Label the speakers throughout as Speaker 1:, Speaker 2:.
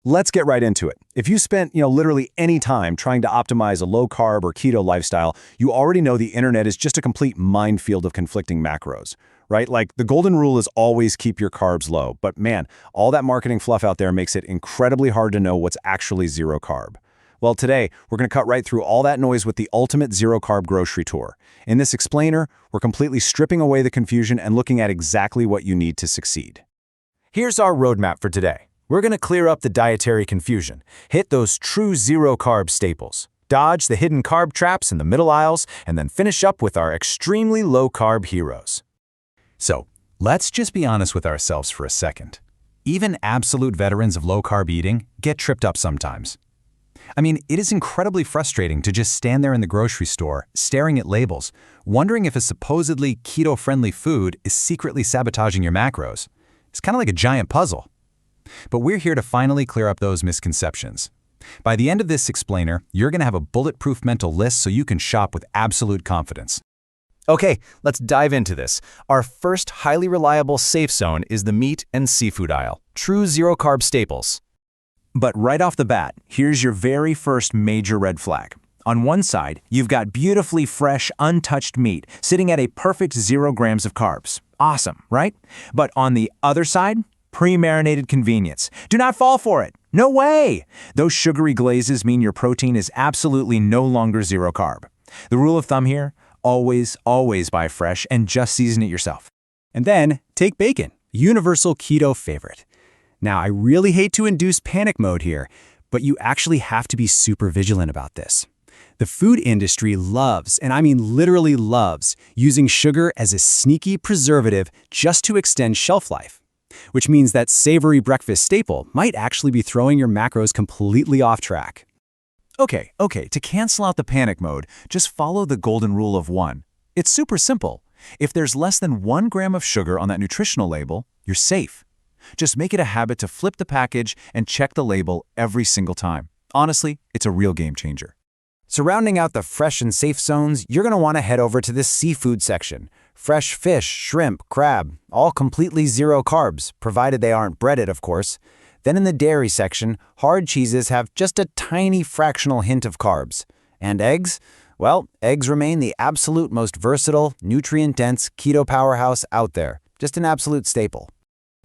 Speaker 1: Let's get right into it. If you spent, literally any time trying to optimize a low-carb or keto lifestyle, you already know the internet is just a complete minefield of conflicting macros, right? Like, the golden rule is always keep your carbs low, but man, all that marketing fluff out there makes it incredibly hard to know what's actually zero carb. Well, today, we're going to cut right through all that noise with the ultimate zero-carb grocery tour. In this explainer, we're completely stripping away the confusion and looking at exactly what you need to succeed. Here's our roadmap for today. We're going to clear up the dietary confusion, hit those true zero-carb staples, dodge the hidden carb traps in the middle aisles, and then finish up with our extremely low-carb heroes. So, let's just be honest with ourselves for a second. Even absolute veterans of low-carb eating get tripped up sometimes. I mean, it is incredibly frustrating to just stand there in the grocery store, staring at labels, wondering if a supposedly keto-friendly food is secretly sabotaging your macros. It's kind of like a giant puzzle. But we're here to finally clear up those misconceptions. By the end of this explainer, you're going to have a bulletproof mental list so you can shop with absolute confidence. Okay, let's dive into this. Our first highly reliable safe zone is the meat and seafood aisle, true zero-carb staples. But right off the bat, here's your very first major red flag. On one side, you've got beautifully fresh, untouched meat sitting at a perfect 0 grams of carbs. Awesome, right? But on the other side, pre-marinated convenience. Do not fall for it. No way! Those sugary glazes mean your protein is absolutely no longer zero carb. The rule of thumb here, always buy fresh and just season it yourself.
Speaker 2: And then, take bacon, universal keto favorite. Now, I really hate to induce panic mode here, but you actually have to be super vigilant about this. The food industry loves, and I mean literally loves, using sugar as a sneaky preservative just to extend shelf life. Which means that savory breakfast staple might actually be throwing your macros completely off track.
Speaker 1: Okay, to cancel out the panic mode, just follow the golden rule of 1. It's super simple. If there's less than 1 gram of sugar on that nutritional label, you're safe. Just make it a habit to flip the package and check the label every single time. Honestly, it's a real game changer.
Speaker 2: Surrounding out the fresh and safe zones, you're going to want to head over to the seafood section. Fresh fish, shrimp, crab, all completely zero carbs, provided they aren't breaded, of course. Then in the dairy section, hard cheeses have just a tiny fractional hint of carbs. And eggs? Well, eggs remain the absolute most versatile, nutrient-dense keto powerhouse out there. Just an absolute staple.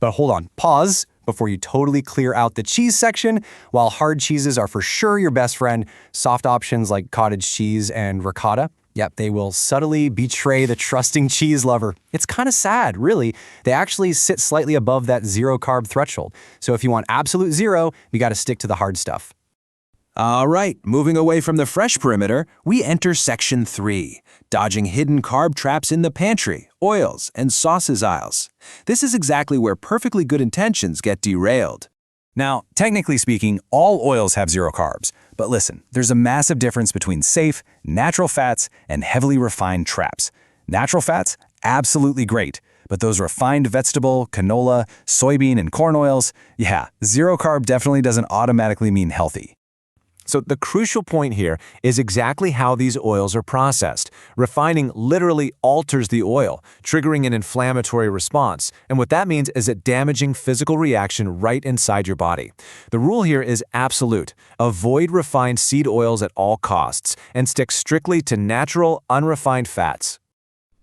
Speaker 3: But hold on, pause before you totally clear out the cheese section. While hard cheeses are for sure your best friend, soft options like cottage cheese and ricotta, yep, they will subtly betray the trusting cheese lover. It's kind of sad, really. They actually sit slightly above that zero-carb threshold. So if you want absolute zero, you got to stick to the hard stuff.
Speaker 1: All right, moving away from the fresh perimeter, we enter section 3, dodging hidden carb traps in the pantry, oils, and sauces aisles. This is exactly where perfectly good intentions get derailed. Now, technically speaking, all oils have zero carbs, but listen, there's a massive difference between safe, natural fats, and heavily refined traps. Natural fats? Absolutely great, but those refined vegetable, canola, soybean, and corn oils, yeah, zero carb definitely doesn't automatically mean healthy. So the crucial point here is exactly how these oils are processed. Refining literally alters the oil, triggering an inflammatory response. And what that means is a damaging physical reaction right inside your body. The rule here is absolute. Avoid refined seed oils at all costs and stick strictly to natural, unrefined fats.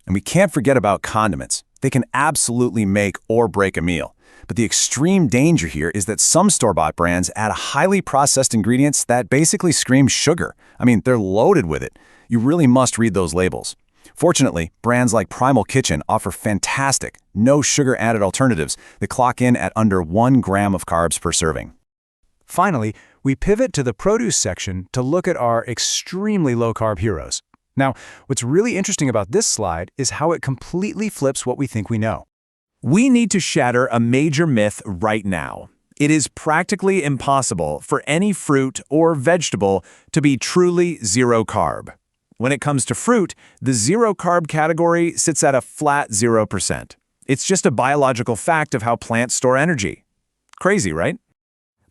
Speaker 1: And we can't forget about condiments. They can absolutely make or break a meal. But the extreme danger here is that some store-bought brands add highly processed ingredients that basically scream sugar. I mean, they're loaded with it. You really must read those labels. Fortunately, brands like Primal Kitchen offer fantastic, no sugar-added alternatives that clock in at under 1 gram of carbs per serving.
Speaker 2: Finally, we pivot to the produce section to look at our extremely low-carb heroes. Now, what's really interesting about this slide is how it completely flips what we think we know.
Speaker 1: We need to shatter a major myth right now. It is practically impossible for any fruit or vegetable to be truly zero carb. When it comes to fruit, the zero carb category sits at a flat 0%. It's just a biological fact of how plants store energy. Crazy, right?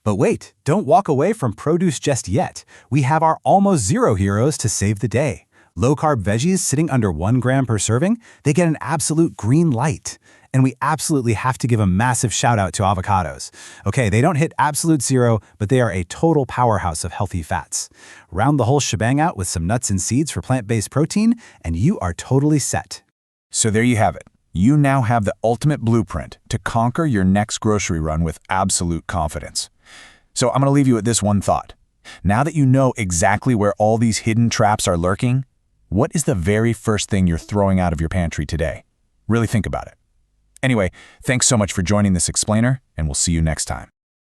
Speaker 2: But wait, don't walk away from produce just yet. We have our almost zero heroes to save the day. Low-carb veggies sitting under 1 gram per serving, they get an absolute green light. And we absolutely have to give a massive shout out to avocados. Okay, they don't hit absolute zero, but they are a total powerhouse of healthy fats. Round the whole shebang out with some nuts and seeds for plant-based protein, and you are totally set.
Speaker 4: So there you have it. You now have the ultimate blueprint to conquer your next grocery run with absolute confidence. So I'm going to leave you with this one thought. Now that you know exactly where all these hidden traps are lurking, what is the very first thing you're throwing out of your pantry today? Really think about it. Anyway, thanks so much for joining this explainer, and we'll see you next time.